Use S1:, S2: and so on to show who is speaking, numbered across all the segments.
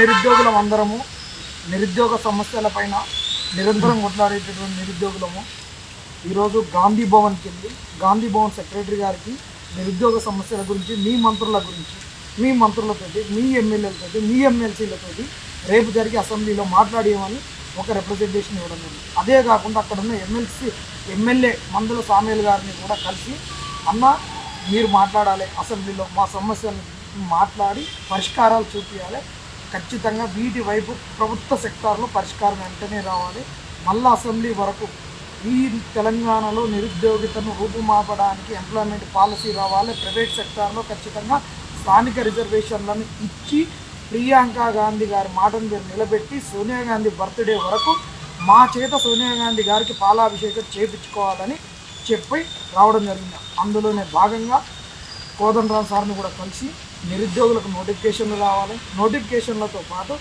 S1: నిరుద్యోగులం అందరము నిరుద్యోగ సమస్యలపైన నిరంతరం కొట్లాడేటటువంటి నిరుద్యోగులము ఈరోజు గాంధీ భవన్కి వెళ్ళి గాంధీ భవన్ సెక్రటరీ గారికి నిరుద్యోగ సమస్యల గురించి మీ మంత్రుల గురించి మీ మంత్రులతోటి మీ ఎమ్మెల్యేలతోటి మీ ఎమ్మెల్సీలతోటి రేపు జరిగి అసెంబ్లీలో మాట్లాడేమని ఒక రిప్రజెంటేషన్ ఇవ్వడం జరిగింది. అదే కాకుండా అక్కడ ఉన్న ఎమ్మెల్యే మందుల సామేల్ గారిని కూడా కలిసి అన్న మీరు మాట్లాడాలి అసెంబ్లీలో మా సమస్యలను మాట్లాడి పరిష్కారాలు చూపించాలి, ఖచ్చితంగా వీటి వైపు ప్రభుత్వ సెక్టార్లో పరిష్కారం వెంటనే రావాలి, మళ్ళీ అసెంబ్లీ వరకు ఈ తెలంగాణలో నిరుద్యోగితను రూపుమాపడానికి ఎంప్లాయ్మెంట్ పాలసీ రావాలి, ప్రైవేట్ సెక్టార్లో ఖచ్చితంగా స్థానిక రిజర్వేషన్లను ఇచ్చి ప్రియాంక గాంధీ గారి మాటను మీరు నిలబెట్టి సోనియా గాంధీ బర్త్డే వరకు మా చేత సోనియా గాంధీ గారికి పాలాభిషేకం చేయించుకోవాలని చెప్పి రావడం జరిగింది. అందులోనే భాగంగా కోదండరాం సార్ని కూడా కలిసి నిరుద్యోగులకు నోటిఫికేషన్లు రావాలి, నోటిఫికేషన్లతో పాటు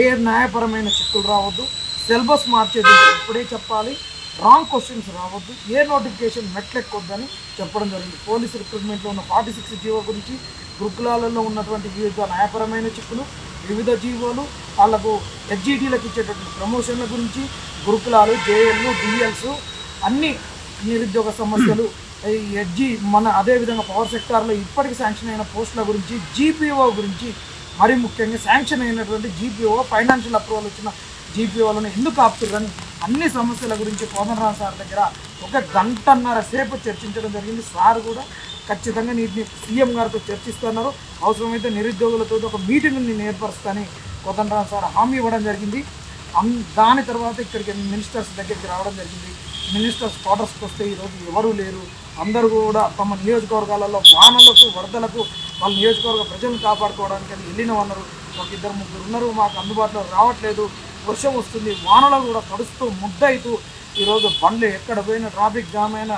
S1: ఏ న్యాయపరమైన చిక్కులు రావద్దు, సిలబస్ మార్చేది ఇప్పుడే చెప్పాలి, రాంగ్ క్వశ్చన్స్ రావద్దు, ఏ నోటిఫికేషన్ మెట్లెక్కొద్దని చెప్పడం జరిగింది. పోలీసు రిక్రూట్మెంట్లో ఉన్న 46 జీవో గురించి, గురుకులాలలో ఉన్నటువంటి వివిధ న్యాయపరమైన చిక్కులు, వివిధ జీవోలు, వాళ్ళకు హెచ్జిటీలకు ఇచ్చేటటువంటి ప్రమోషన్ల గురించి, గురుకులాలు, జేఎల్లు, డిఎల్స్ అన్ని నిరుద్యోగ సమస్యలు, హెచ్జి మన అదేవిధంగా పవర్ సెక్టార్లో ఇప్పటికి శాంక్షన్ అయిన పోస్టుల గురించి, జీపీఓ గురించి, మరి ముఖ్యంగా శాంక్షన్ అయినటువంటి జీపీఓ ఫైనాన్షియల్ అప్రూవల్ వచ్చిన జీపీఓలను ఎందుకు ఆపుతుర్రని అన్ని సమస్యల గురించి కోదండరాం సార్ దగ్గర 1 గంటన్నర సేపు చర్చించడం జరిగింది. సార్ కూడా ఖచ్చితంగా వీటిని సీఎం గారితో చర్చిస్తున్నారు, అవసరమైతే నిరుద్యోగులతో ఒక మీటింగ్ నేను ఏర్పరుస్తానని కోదండరాం సార్ హామీ ఇవ్వడం జరిగింది. దాని తర్వాత ఇక్కడికి మినిస్టర్స్ దగ్గరికి రావడం జరిగింది. మినిస్టర్స్ క్వార్టర్స్కి వస్తే ఈరోజు ఎవరూ లేరు, అందరూ కూడా తమ నియోజకవర్గాలలో వానలకు వరదలకు వాళ్ళ నియోజకవర్గ ప్రజలను కాపాడుకోవడానికి అని వెళ్ళినవన్నారు. ఒక 2-3 ఉన్నారు, మాకు అందుబాటులో రావట్లేదు, వర్షం వస్తుంది, వానలో కూడా తడుస్తూ ముద్దయితూ ఈరోజు బండ్లు ఎక్కడ పోయినా ట్రాఫిక్ జామ్ అయినా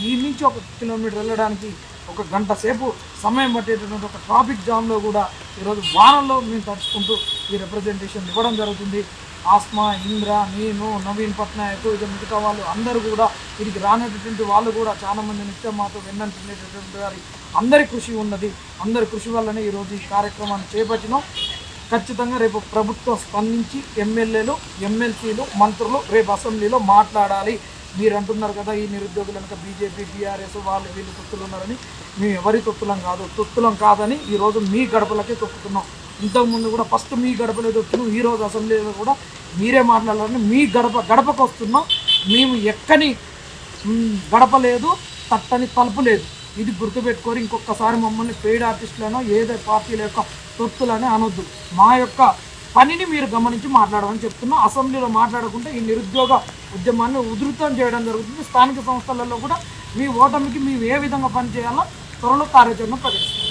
S1: ఈ నుంచి 1 కిలోమీటర్ వెళ్ళడానికి 1 గంట సేపు సమయం పట్టేటటువంటి ఒక ట్రాఫిక్ జామ్లో కూడా ఈరోజు వానల్లో మేము తడుచుకుంటూ ఈ రిప్రజెంటేషన్ ఇవ్వడం జరుగుతుంది. ఆస్మా, ఇంద్ర, నేను, నవీన్ పట్నాయక్, ఇక మిగతా వాళ్ళు అందరూ కూడా వీరికి రానటువంటి వాళ్ళు కూడా చాలామంది నిత్యం మాతో వెన్నంటునేటటువంటి వారి అందరి కృషి ఉన్నది. అందరి కృషి వల్లనే ఈరోజు ఈ కార్యక్రమాన్ని చేపట్టినాం. ఖచ్చితంగా రేపు ప్రభుత్వం స్పందించి ఎమ్మెల్యేలు, ఎమ్మెల్సీలు, మంత్రులు రేపు అసెంబ్లీలో మాట్లాడాలి. మీరు అంటున్నారు కదా ఈ నిరుద్యోగులు కనుక బీజేపీ, టీఆర్ఎస్ వాళ్ళు వీళ్ళు తొత్తులు ఉన్నారని. మేము ఎవరి తొత్తులం కాదని ఈరోజు మీ గడపలకే తొక్కుతున్నాం. ఇంతకుముందు కూడా ఫస్ట్ మీ గడపలే తొక్కున్నాం, ఈరోజు అసెంబ్లీలో కూడా మీరే మాట్లాడాలని మీ గడపకు వస్తున్నాం. మేము ఎక్కని గడప లేదు, తట్టని తలుపు లేదు, ఇది గుర్తుపెట్టుకొని ఇంకొకసారి మమ్మల్ని పెయిడ్ ఆర్టిస్టులనో ఏదో పార్టీల యొక్క తొత్తులని అనొద్దు. మా యొక్క పనిని మీరు గమనించి మాట్లాడమని చెప్తున్నాం. అసెంబ్లీలో మాట్లాడకుండా ఈ నిరుద్యోగ ఉద్యమాన్ని ఉధృతం చేయడం జరుగుతుంది. స్థానిక సంస్థలలో కూడా మీ ఓటమికి మేము ఏ విధంగా పనిచేయాలో త్వరలో కార్యాచరణ ప్రకటిస్తాం.